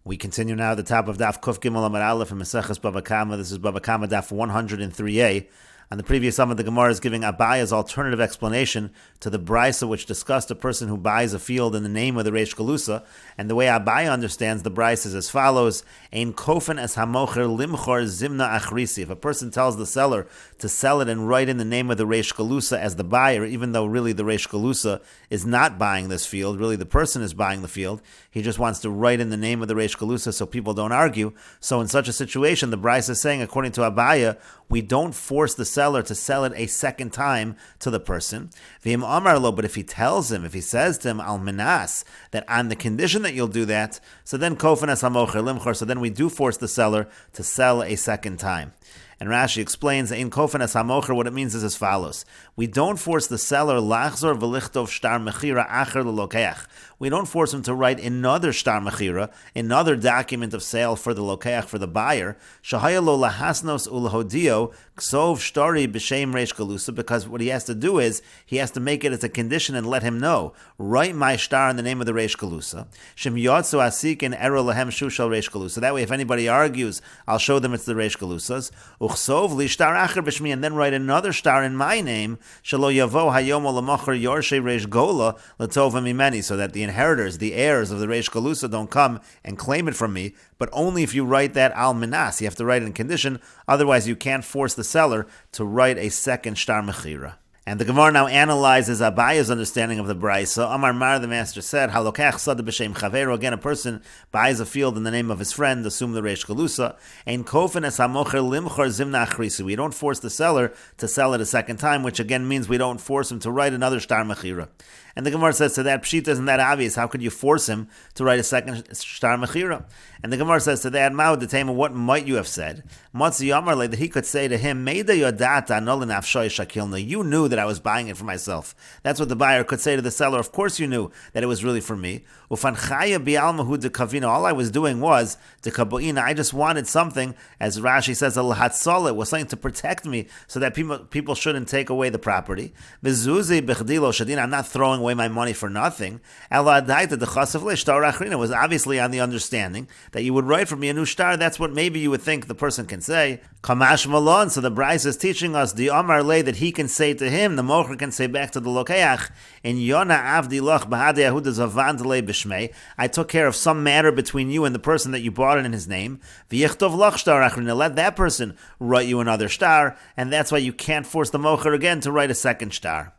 We continue now at the top of Daf Kuf Gimel Amar Aleph in Meseches Bava Kamma. This is Bava Kamma Daf 103a. On the previous Amud, the Gemara is giving Abaya's alternative explanation to the Brisa, which discussed a person who buys a field in the name of the Reish Galusa. And the way Abaya understands the Brisa is as follows: Ein kofen es hamocher limchor zimna achrisi. If a person tells the seller to sell it and write in the name of the Reish Galusa as the buyer, even though really the Reish Galusa is not buying this field, really the person is buying the field, he just wants to write in the name of the Reish Galusa so people don't argue. So in such a situation, the Brisa is saying, according to Abaya, we don't force the seller to sell it a second time to the person. V'im amar lo, but if he tells him, if he says to him, al minas, that on the condition that you'll do that, so then kofen es hamocher limchor, so then we do force the seller to sell a second time. And Rashi explains in kofen es hamocher, what it means is as follows: we don't force the seller lachzor v'lichtov shtar mechira acher lelokeach. We don't force him to write another shtar mechira, another document of sale for the lokeach, for the buyer. Shahaya lo lahasnos ulahodio ksov shtari b'shem reish galusa, because what he has to do is he has to make it as a condition and let him know, write my shtar in the name of the reish galusa. Shem yotzu asik in ero lahem shushal reish galusa. That way, if anybody argues, I'll show them it's the reish galusas. Uchsov li shtar acher b'shmi, and then write another shtar in my name. Shalo yavo hayom olamocher yorshe reish gola letova mimeni, so that the inheritors, the heirs of the reish galusa, don't come and claim it from me, but only if you write that al minas. You have to write it in condition, otherwise you can't force the seller to write a second shtar mechira. And the Gemara now analyzes Abaya's understanding of the Brisa. Amar Mar, the master said, Halokach sada b'shem chavero. Again, a person buys a field in the name of his friend, assume the reish galusa. Ein kofen es hamocher limchor zimna achrisi. We don't force the seller to sell it a second time, which again means we don't force him to write another shtar mechira. And the Gemara says to that, Pshita isn't that obvious. How could you force him to write a second shtar mechira? And the Gemara says to that, Ma'od detema, what might you have said? Matzi Yamarle, that he could say to him, Meida yodata nolin afshoy shakilna. You knew that I was buying it for myself. That's what the buyer could say to the seller. Of course you knew that it was really for me. Ufan chaya bi'almahu de kavina. All I was doing was de kaboina. I just wanted something, as Rashi says, al-hatzol, it was something to protect me so that people shouldn't take away the property. Vizuzi bichdilo shadin. I'm not throwing away my money for nothing. It was obviously on the understanding that you would write for me a new shtar. That's what maybe you would think the person can say. Kamash malon. So the Bryce is teaching us the Amar lay that he can say to him, the mocher can say back to the lokeach, in Yona avdi loch bahade yahuda zavandle b'shmei. I took care of some matter between you and the person that you bought it in his name. V'yichtov loch shtar achrina. Let that person write you another shtar, and that's why you can't force the mocher again to write a second shtar.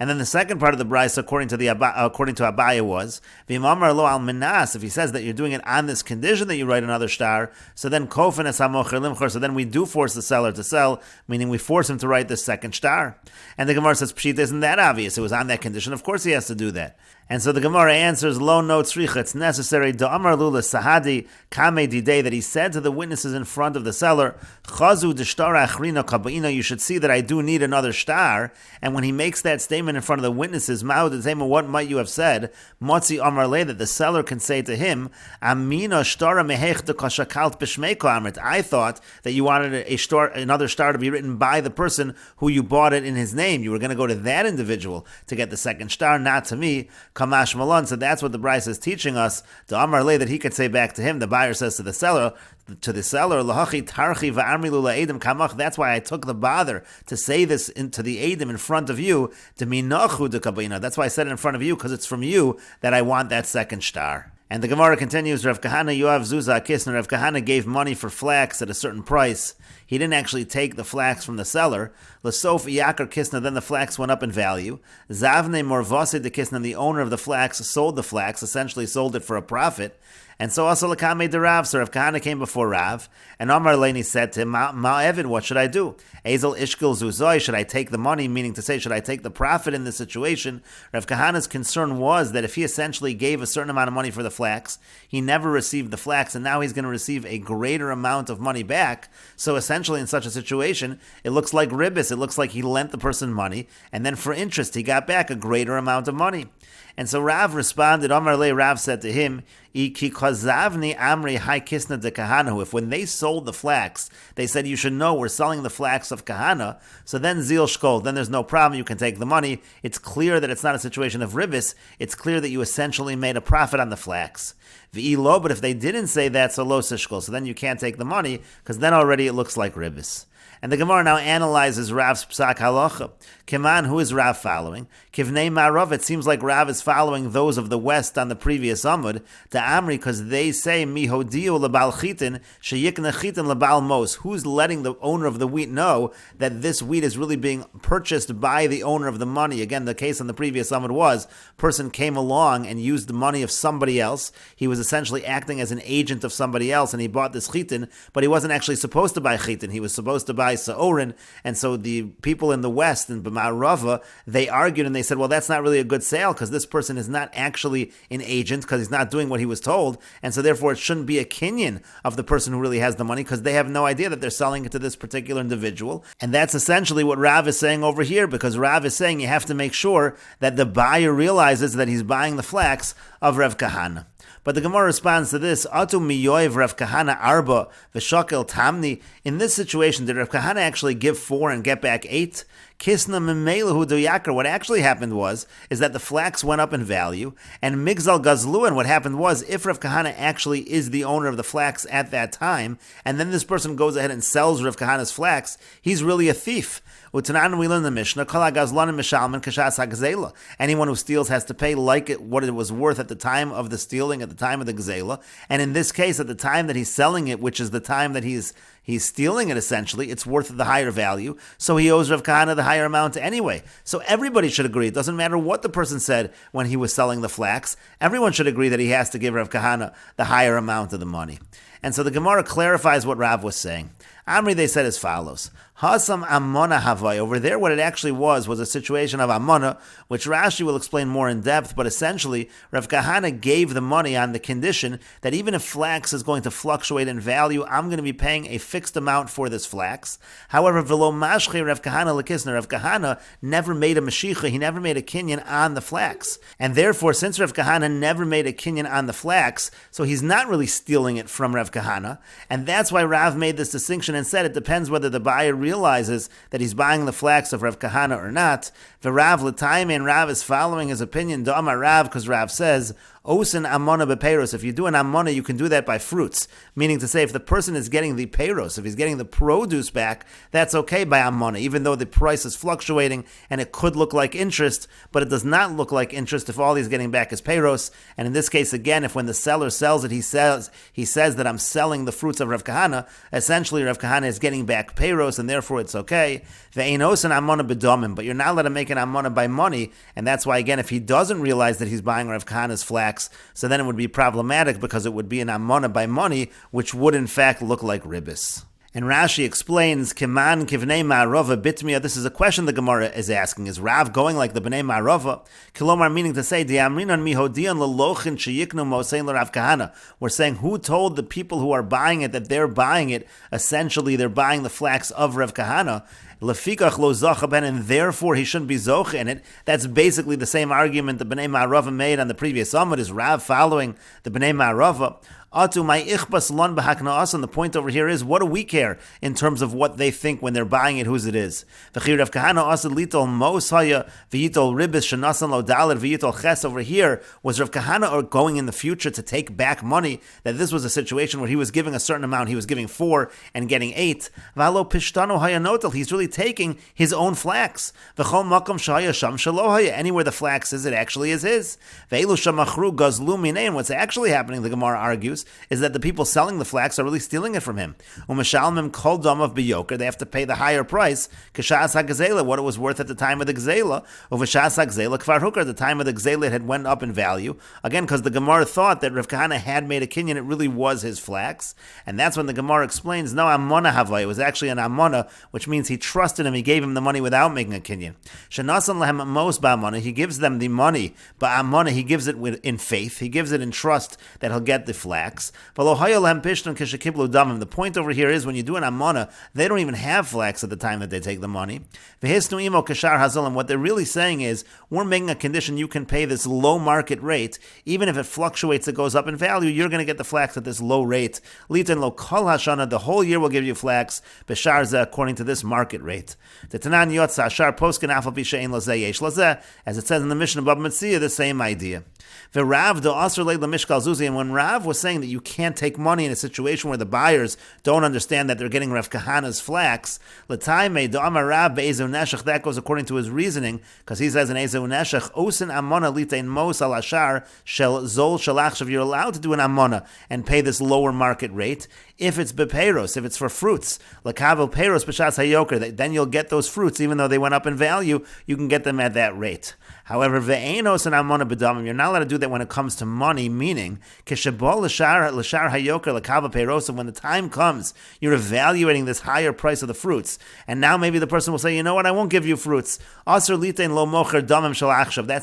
And then the second part of the Brisa, according to Abaya, was V'imamar lo al minas. If he says that you're doing it on this condition that you write another shtar, so then kofen es hamocher limchor. So then we do force the seller to sell, meaning we force him to write this second shtar. And the Gemara says, Pshita isn't that obvious? It was on that condition. Of course he has to do that. And so the Gemara answers, Lo no tzricha. It's necessary. Da'amar lula sahadi kame didei, that he said to the witnesses in front of the seller, Chazu d'shtar achrina kabaina. You should see that I do need another shtar. And when he makes that statement in front of the witnesses, what might you have said? Motzi amar le, that the seller can say to him, Amina shtara mehech de kashakalt b'shmeiko amrit. I thought that you wanted another shtar to be written by the person who you bought it in his name. You were going to go to that individual to get the second shtar, not to me. Kamash malon. So that's what the Bryce is teaching us. The amar le, that he could say back to him. The buyer says to the seller, Lahachi tarchi va'amri lula edim kamach. That's why I took the bother to say this into the edim in front of you. Deminachu de kabaina. That's why I said it in front of you, because it's from you that I want that second shtar. And the Gemara continues, Rav Kahana Yoav Zuzah Kisner. Rav Kahana gave money for flax at a certain price. He didn't actually take the flax from the seller. Lasof Yakar Kisna, then the flax went up in value. Zavne Morvase de Kisna, the owner of the flax, sold the flax, essentially sold it for a profit. And so also Lakame de Rav, so Rav Kahana came before Rav, and Amar Leni said to him, Ma Evan, what should I do? Ezel Ishkil Zuzoi, should I take the money, meaning to say, should I take the profit in this situation? Rav Kahana's concern was that if he essentially gave a certain amount of money for the flax, he never received the flax, and now he's going to receive a greater amount of money back. So essentially in such a situation, it looks like ribbis, it looks like he lent the person money, and then for interest he got back a greater amount of money. And so Rav responded, Amar Le, Rav said to him, Ikikazavni amri hai kisna de kahana. If when they sold the flax, they said you should know we're selling the flax of kahana, so then zil shkol, then there's no problem, you can take the money. It's clear that it's not a situation of ribis, it's clear that you essentially made a profit on the flax. V'ilo, but if they didn't say that, so lo sishkol, so then you can't take the money, because then already it looks like ribis. And the Gemara now analyzes Rav's psak halacha. Keman, who is Rav following? Kivnei ma'arav, it seems like Rav is following those of the West on the previous Amud, to Amri, because they say, Mihodiu lebal chitin, sheyikna chitin lebal mos. Who's letting the owner of the wheat know that this wheat is really being purchased by the owner of the money? Again, the case on the previous Amud was, person came along and used the money of somebody else. He was essentially acting as an agent of somebody else, and he bought this chitin, but he wasn't actually supposed to buy chitin. He was supposed to buy sa'orin, and so the people in the West, in B'ma'arava, they argued and they said, well, that's not really a good sale because this person is not actually an agent because he's not doing what he was told, and so therefore it shouldn't be a kinyan of the person who really has the money because they have no idea that they're selling it to this particular individual. And that's essentially what Rav is saying over here, because Rav is saying you have to make sure that the buyer realizes that he's buying the flax of Rav Kahana. But the Gemara responds to this, Atu miyoiv Rav Kahana arba v'shakel tamni. In this situation, did Rav Kahana actually give 4 and get back 8? Kisna memelehu doyakar. What actually happened is that the flax went up in value, and migzal gazlu, and what happened was, if Rav Kahana actually is the owner of the flax at that time, and then this person goes ahead and sells Rav Kahana's flax, he's really a thief. Utanan, we learn in the Mishnah, anyone who steals has to pay like what it was worth at the time of the stealing, at the time of the gzela. And in this case, at the time that he's selling it, which is the time that he's stealing it essentially, it's worth the higher value, so he owes Rav Kahana the higher amount anyway. So everybody should agree, it doesn't matter what the person said when he was selling the flax, everyone should agree that he has to give Rav Kahana the higher amount of the money. And so the Gemara clarifies what Rav was saying. Amri, they said as follows. Hasam Amona Havai. Over there, what it actually was a situation of Amona, which Rashi will explain more in depth, but essentially, Rav Kahana gave the money on the condition that even if flax is going to fluctuate in value, I'm going to be paying a fixed amount for this flax. However, Velo Mashche Rav Kahana Lekisner, Rav Kahana never made a Mashicha, he never made a kinyan on the flax. And therefore, since Rav Kahana never made a kinyan on the flax, so he's not really stealing it from Rav Kahana, and that's why Rav made this distinction and said it depends whether the buyer realizes that he's buying the flax of Rav Kahana or not. The Rav L'taime, and Rav is following his opinion, Da'amar Rav, because Rav says, Osin amona bepeiros. If you do an amona, you can do that by fruits. Meaning to say, if the person is getting the peiros, if he's getting the produce back, that's okay by amona, even though the price is fluctuating and it could look like interest, but it does not look like interest if all he's getting back is peiros. And in this case, again, if when the seller sells it, he says that I'm selling the fruits of Rav Kahana, essentially Rav Kahana is getting back peiros, and therefore it's okay. Ve'enos an amona bedomim, but you're not allowed to make an amona by money, and that's why, again, if he doesn't realize that he's buying Rav Kahana's flax, so then it would be problematic because it would be an amona by money, which would in fact look like ribis. And Rashi explains, Kiman kivnei ma'arava bitmiya. This is a question the Gemara is asking. Is Rav going like the bnei ma'arava? Kilomar, meaning to say, Diamrinan mihodian lelochin sheyiknu mosein l'Rav Kahana. We're saying, who told the people who are buying it that they're buying it? Essentially, they're buying the flax of Rav Kahana. Lefikach lo zacha ben, and therefore he shouldn't be zoch in it. That's basically the same argument the bnei ma'arava made on the previous Amud. Is Rav following the bnei ma'arava? Atu my ichbas lon b'hakna'as, and the point over here is, what do we care in terms of what they think when they're buying it, whose it is? V'chir Rav Kahana asad litol mos haya v'yitol ribis shenasan lo dalet v'yitol ches. Over here, was Rav Kahana or going in the future to take back money, that this was a situation where he was giving a certain amount, he was giving 4 and getting 8. V'alo pishtano haya notel, he's really taking his own flax. V'chol makom shaya sham shalo haya, anywhere the flax is, it actually is his. Ve'elu shamachru gazlu minei, and what's actually happening, the Gemara argues, is that the people selling the flax are really stealing it from him. U'mishalmim kol damav biyoker, they have to pay the higher price, k'shas ha'gzela, what it was worth at the time of the gzela, u'v'shas ha'gzela kvar hukar, at the time of the gzela it had went up in value, again because the Gemara thought that Rav Kahana had made a kinyan, it really was his flax, and that's when the Gemara explains, no, amona havai, it was actually an amona, which means he trusts trusted him, he gave him the money without making a kinyan. Shenasan lehem mos ba'amana, he gives them the money, ba'amana, he gives it in faith, he gives it in trust that he'll get the flax. The point over here is when you do an amana, they don't even have flax at the time that they take the money. What they're really saying is, we're making a condition you can pay this low market rate, even if it fluctuates, it goes up in value, you're going to get the flax at this low rate. Litan lo kol hashana, the whole year will give you flax, b'sharza, according to this market rate. As it says in the Mishnah Babba Metzia, the same idea. And when Rav was saying that you can't take money in a situation where the buyers don't understand that they're getting Rav Kahana's flax, that goes according to his reasoning, because he says in Ezeu Neshech, you're allowed to do an amana and pay this lower market rate if it's beperos, if it's for fruits. Then you'll get those fruits, even though they went up in value, you can get them at that rate. However, ve'enos and amana b'damim, you're not allowed to do that when it comes to money, meaning, when the time comes, you're evaluating this higher price of the fruits, and now maybe the person will say, you know what, I won't give you fruits. That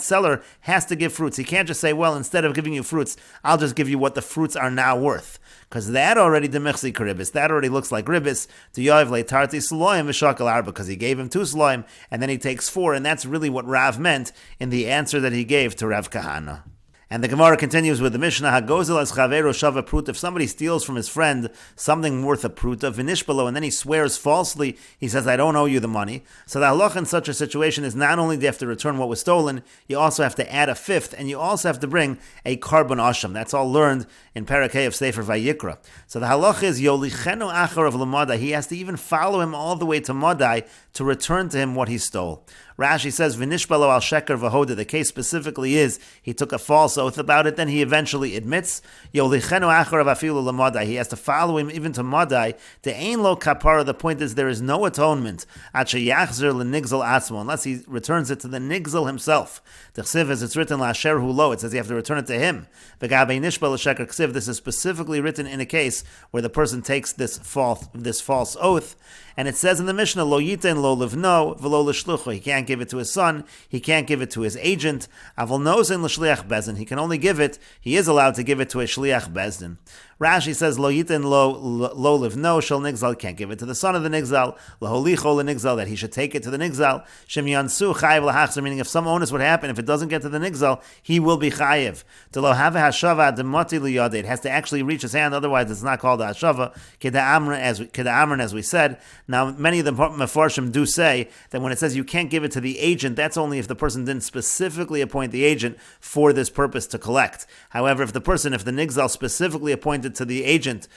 seller has to give fruits. He can't just say, well, instead of giving you fruits, I'll just give you what the fruits are now worth. Because that already demichsi karibis, that already looks like ribis, to yoiv leitarti sloim v'shakal arba, because he gave him 2 sloim, and then he takes 4, and that's really what Rav meant in the answer that he gave to Rav Kahana. And the Gemara continues with the Mishnah, Hagozel as chavero shava pruta, if somebody steals from his friend something worth a pruta, vinishbalo, and then he swears falsely, he says, I don't owe you the money. So the halach in such a situation is not only do you have to return what was stolen, you also have to add a 5th, and you also have to bring a carbon asham. That's all learned in Parakeh of Sefer Vayikra. So the halach is, Yolichenu achar of Lamadai, he has to even follow him all the way to Madai to return to him what he stole. Rashi says, Vinishbalo al sheker v'hoda, the case specifically is, he took a false oath about it, then he eventually admits, Yolichenu acharav afilu l'madai, he has to follow him even to Madai, the ein lo kapara, the point is there is no atonement, at sheyachzer l'nigzal atzmo, unless he returns it to the nigzal himself. The chsiv, as it's written, la'asher hu lo, it says you have to return it to him. V'gabei nishbal sheker chsiv, this is specifically written in a case where the person takes this false oath, and it says in the Mishnah, lo yiten lo livno v'lo l'shlucho, he can't give it to his son, he can't give it to his agent, avol nozen l'shliach bezdin, he can only give it, he is allowed to give it to a shliach bezdin. Rashi says, Lo yitin lo livno shel nigzal, can't give it to the son of the nigzal, laholicho le nigzal, that he should take it to the nigzal, shem yansu chayiv lahachzer, meaning if some onus would happen, if it doesn't get to the nigzal, he will be chayiv. To lo have hashava demoti liyade, it has to actually reach his hand, otherwise it's not called a hashava, keda'amran, as we said. Now, many of the mefarshim do say that when it says you can't give it to the agent, that's only if the person didn't specifically appoint the agent for this purpose to collect. However, if the nigzal specifically appointed to the agent,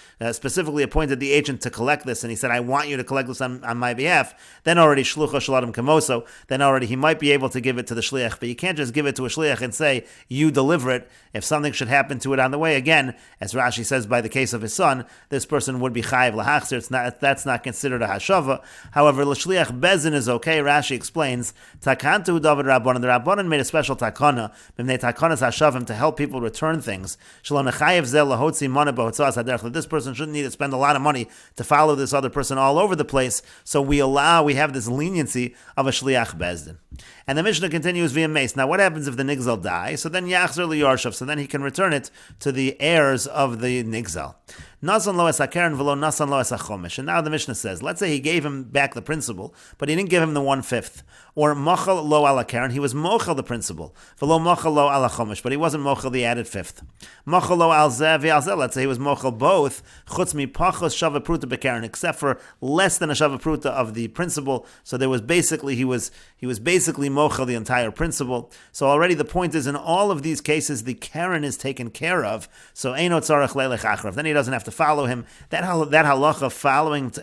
to collect this, and he said, I want you to collect this on my behalf, then already shlucha shaladim kamoso, then already he might be able to give it to the shliach, but you can't just give it to a shliach and say, you deliver it. If something should happen to it on the way, again, as Rashi says by the case of his son, this person would be chayiv lahachzer, that's not considered a hashava. However, l'shliach bezin is okay. Rashi explains, takantu david rabbanan, the rabbanan made a special takana, b'mnei takanas hashavim, to help people return things. Shalom nechayev zel lahotzi mana b'hotzas haderech, that this person shouldn't need to spend a lot of money to follow this other person all over the place, so we have this leniency of a shliach bezdin. And the Mishnah continues via mace. Now what happens if the nigzal dies? So then yachzer liyarshav, so then he can return it to the heirs of the nigzal. Nasan lo es hakeren v'lo nasan lo es hachomesh. And now the Mishnah says, let's say he gave him back the principal, but he didn't give him the 1/5. Or mochel lo ala keren, he was mochel the principal. V'lo mochel lo ala chomesh, but he wasn't mochel the added 5th. Mochel lo al zeh v'al zeh, let's say he was mochel both, chutz mi pachos shava pruta bekeren, except for less than a shava pruta of the principal. So there was basically, he was basically mochel the entire principal. So already the point is, in all of these cases, the keren is taken care of. So eino tzarech leilech achrav, then he doesn't have to follow him. That halacha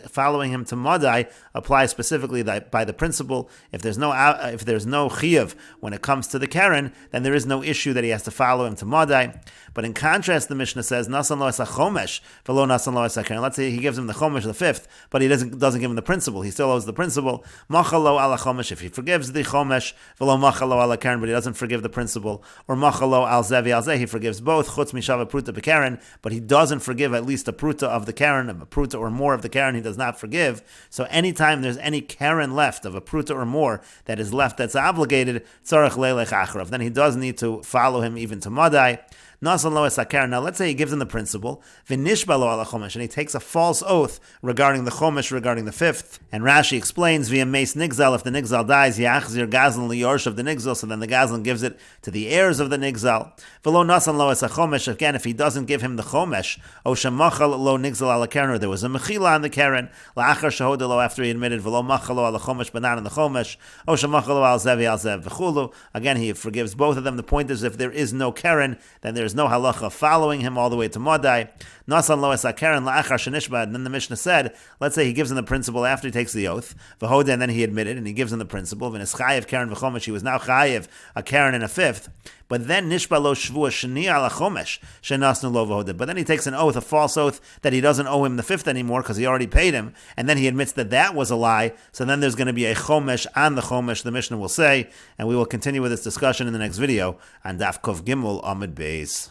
following him to Madai applies specifically by the principal. If there's no chiyuv when it comes to the keren, then there is no issue that he has to follow him to Madai. But in contrast, the Mishnah says, Nasan lo es chomesh, v'lo nasan lo es keren. Let's say he gives him the chomesh, the 5th, but he doesn't give him the principal. He still owes the principal. Machal lo ala chomesh, if he forgives the chomesh, v'lo machal lo ala keren, but he doesn't forgive the principal. Or machal lo al zevi al zeh, he forgives both, chutz mishava pruta bekeren, but he doesn't forgive at least least a pruta of the keren, a pruta or more of the keren, he does not forgive. So anytime there's any keren left of a pruta or more that is left that's obligated, tzarech leilech achrav. Then he does need to follow him even to Madai. Now let's say he gives him the principle, and he takes a false oath regarding the chomesh, regarding the fifth. And Rashi explains, via mace nigzal, if the nigzal dies, yachzir gazlan liyorsh of the nigzal, so then the gazlan gives it to the heirs of the nigzal. Velo nasan lo es chomesh, again, if he doesn't give him the chomesh, o shemachal lo nigzal ala keren, or there was a mechila on the keren, la'achar shahodelo, after he admitted, velo machalo ala chomesh, but not on the chomesh, o shemachalo al zevi al zev v'chulu. Again, he forgives both of them. The point is, if there is no keren, then there's no halacha following him all the way to Madai. Nasan lo es keren la'achar shenishba. And then the Mishnah said, let's say he gives him the principle after he takes the oath, v'hoda, and then he admitted, and he gives him the principle, v'nes chayev keren v'chomesh, he was now chayev a keren and a fifth. But then nishba lo shvua sheni ala chomesh shenasnu lo v'hoda. But then he takes an oath, a false oath, that he doesn't owe him the fifth anymore because he already paid him, and then he admits that that was a lie. So then there's going to be a chomesh on the chomesh, the Mishnah will say, and we will continue with this discussion in the next video on Daf Kuf Gimel Amud Beis.